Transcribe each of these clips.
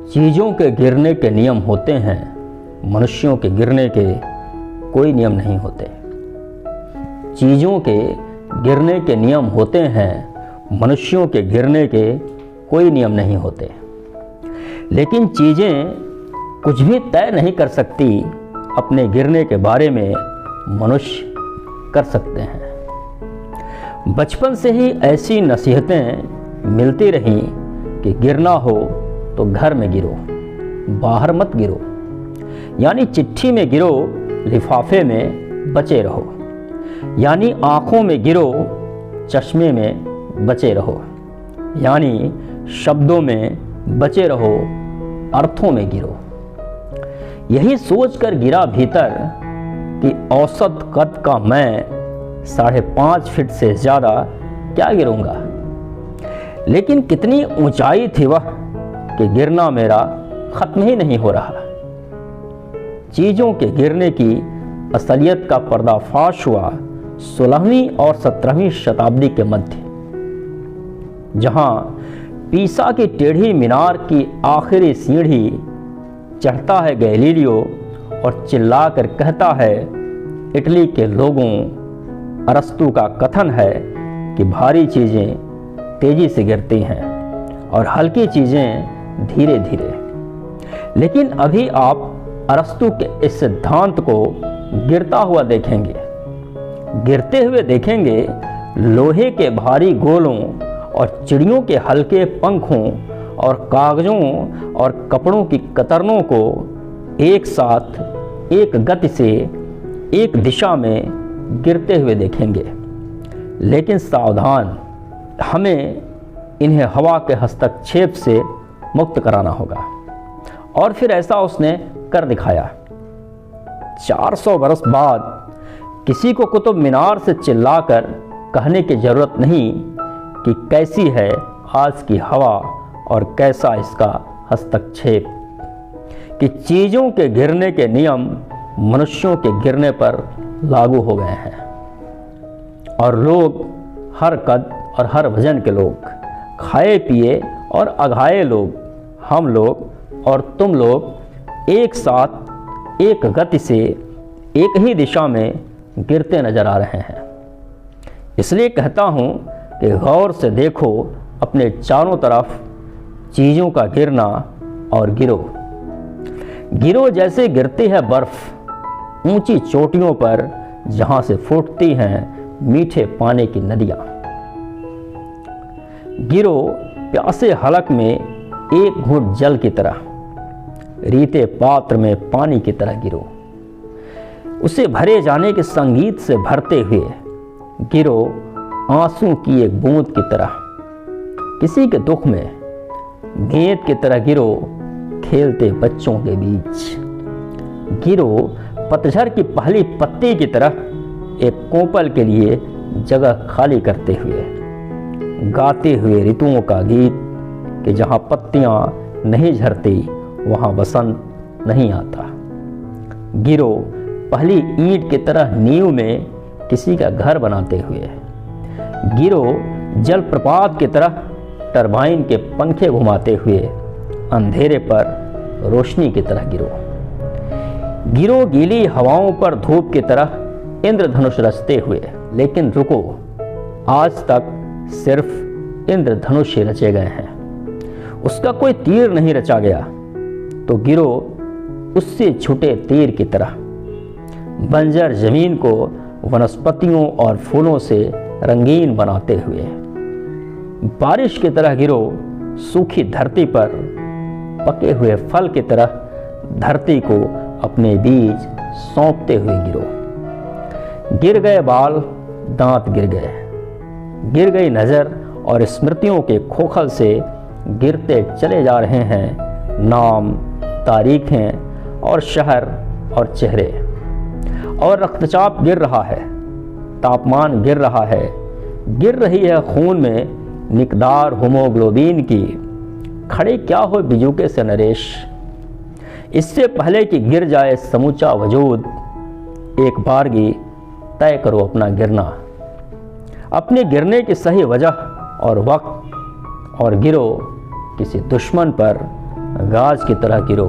चीज़ों के गिरने के नियम होते हैं, मनुष्यों के गिरने के कोई नियम नहीं होते। चीज़ों के गिरने के नियम होते हैं, मनुष्यों के गिरने के कोई नियम नहीं होते। लेकिन चीज़ें कुछ भी तय नहीं कर सकती, अपने गिरने के बारे में मनुष्य कर सकते हैं। बचपन से ही ऐसी नसीहतें मिलती रहीं कि गिरना हो तो घर में गिरो, बाहर मत गिरो। यानी चिट्ठी में गिरो, लिफाफे में बचे रहो। यानी आँखों में गिरो, चश्मे में बचे रहो। यानी शब्दों में बचे रहो, अर्थों में गिरो। यही सोचकर गिरा भीतर कि औसत कद का मैं 5.5 फीट से ज़्यादा क्या गिरूंगा। लेकिन कितनी ऊंचाई थी वह कि गिरना मेरा ख़त्म ही नहीं हो रहा। चीज़ों के गिरने की असलियत का पर्दाफाश हुआ 16वीं और 17वीं शताब्दी के मध्य, जहां पीसा की टेढ़ी मीनार की आखिरी सीढ़ी चढ़ता है गैलीलियो और चिल्लाकर कहता है, इटली के लोगों, अरस्तु का कथन है कि भारी चीज़ें तेजी से गिरती हैं और हल्की चीज़ें धीरे धीरे। लेकिन अभी आप अरस्तु के इस सिद्धांत को गिरता हुआ देखेंगे। गिरते हुए देखेंगे लोहे के भारी गोलों और चिड़ियों के हल्के पंखों और कागजों और कपड़ों की कतरनों को एक साथ एक गति से एक दिशा में गिरते हुए देखेंगे। लेकिन सावधान, हमें इन्हें हवा के हस्तक्षेप से मुक्त कराना होगा। और फिर ऐसा उसने कर दिखाया। 400 बरस बाद किसी को कुतुब मीनार से चिल्लाकर कहने की जरूरत नहीं कि कैसी है आज की हवा और कैसा इसका हस्तक्षेप, कि चीज़ों के गिरने के नियम मनुष्यों के गिरने पर लागू हो गए हैं। और लोग, हर कद और हर वजन के लोग, खाए पिए और अघाए लोग, हम लोग और तुम लोग एक साथ एक गति से एक ही दिशा में गिरते नजर आ रहे हैं। इसलिए कहता हूँ कि गौर से देखो अपने चारों तरफ चीज़ों का गिरना और गिरो। गिरो जैसे गिरती है बर्फ ऊंची चोटियों पर, जहाँ से फूटती हैं मीठे पानी की नदियाँ। गिरो प्यासे हलक में एक घूंट जल की तरह, रीते पात्र में पानी की तरह गिरो। उसे भरे जाने के संगीत से भरते हुए गिरो, आंसू की एक बूंद की तरह। किसी के दुख में गेंद की तरह गिरो, खेलते बच्चों के बीच। गिरो पतझड़ की पहली पत्ती की तरह, एक कोपल के लिए जगह खाली करते हुए, गाते हुए ऋतुओं का गीत कि जहाँ पत्तियाँ नहीं झरती वहाँ बसंत नहीं आता। गिरो पहली ईंट की तरह नींव में किसी का घर बनाते हुए। गिरो जलप्रपात की तरह टरबाइन के पंखे घुमाते हुए, अंधेरे पर रोशनी की तरह गिरो। गिरो गीली हवाओं पर धूप की तरह इंद्रधनुष रचते हुए। लेकिन रुको, आज तक सिर्फ इंद्रधनुष ही रचे गए हैं, उसका कोई तीर नहीं रचा गया। तो गिरो उससे छूटे तीर की तरह, बंजर जमीन को वनस्पतियों और फूलों से रंगीन बनाते हुए। बारिश की तरह गिरो सूखी धरती पर, पके हुए फल की तरह धरती को अपने बीज सौंपते हुए गिरो। गिर गए बाल, दांत गिर गए, गिर गई नज़र और स्मृतियों के खोखल से गिरते चले जा रहे हैं नाम, तारीखें और शहर और चेहरे। और रक्तचाप गिर रहा है, तापमान गिर रहा है, गिर रही है खून में मिकदार होमोग्लोबिन की। खड़े क्या हो बिजुके से नरेश, इससे पहले कि गिर जाए समूचा वजूद, एक बारगी तय करो अपना गिरना, अपने गिरने की सही वजह और वक्त, और गिरो किसी दुश्मन पर गाज की तरह गिरो,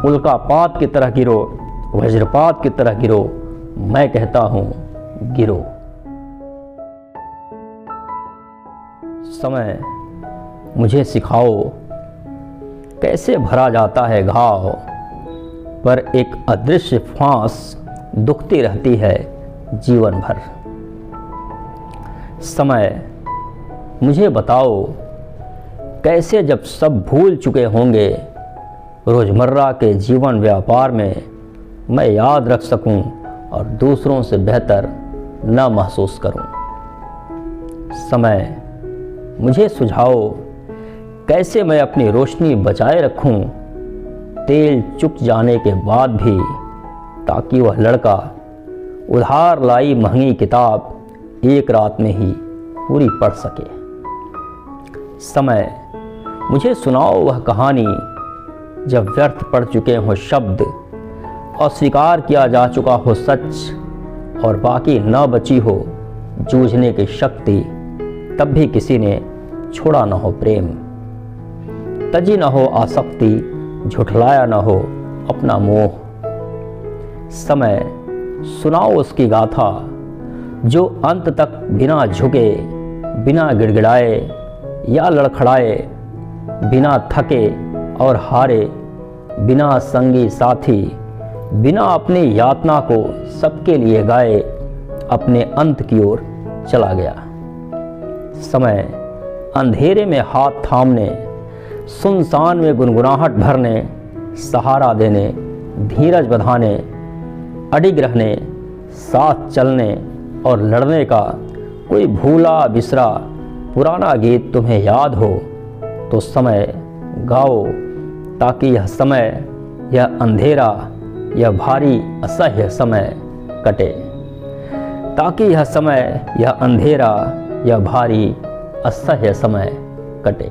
उल्कापात की तरह गिरो, वज्रपात की तरह गिरो, मैं कहता हूँ गिरो। समय मुझे सिखाओ कैसे भरा जाता है घाव, पर एक अदृश्य फांस दुखती रहती है जीवन भर। समय मुझे बताओ कैसे जब सब भूल चुके होंगे, रोज़मर्रा के जीवन व्यापार में मैं याद रख सकूं और दूसरों से बेहतर न महसूस करूं। समय मुझे सुझाओ कैसे मैं अपनी रोशनी बचाए रखूं, तेल चुक जाने के बाद भी, ताकि वह लड़का उधार लाई महंगी किताब एक रात में ही पूरी पढ़ सके। समय मुझे सुनाओ वह कहानी जब व्यर्थ पड़ चुके हों शब्द, अस्वीकार किया जा चुका हो सच और बाकी न बची हो जूझने की शक्ति, तब भी किसी ने छोड़ा न हो प्रेम, तजी न हो आसक्ति, झुठलाया न हो अपना मोह। समय सुनाओ उसकी गाथा जो अंत तक बिना झुके, बिना गिड़गिड़ाए या लड़खड़ाए, बिना थके और हारे, बिना संगी साथी, बिना अपनी यातना को सबके लिए गाए, अपने अंत की ओर चला गया। समय अंधेरे में हाथ थामने, सुनसान में गुनगुनाहट भरने, सहारा देने, धीरज बधाने, अडिग रहने, साथ चलने और लड़ने का कोई भूला बिसरा पुराना गीत तुम्हें याद हो तो समय गाओ, ताकि यह समय, यह अंधेरा, यह भारी असह्य समय कटे, ताकि यह समय, यह अंधेरा, यह भारी असह्य समय कटे।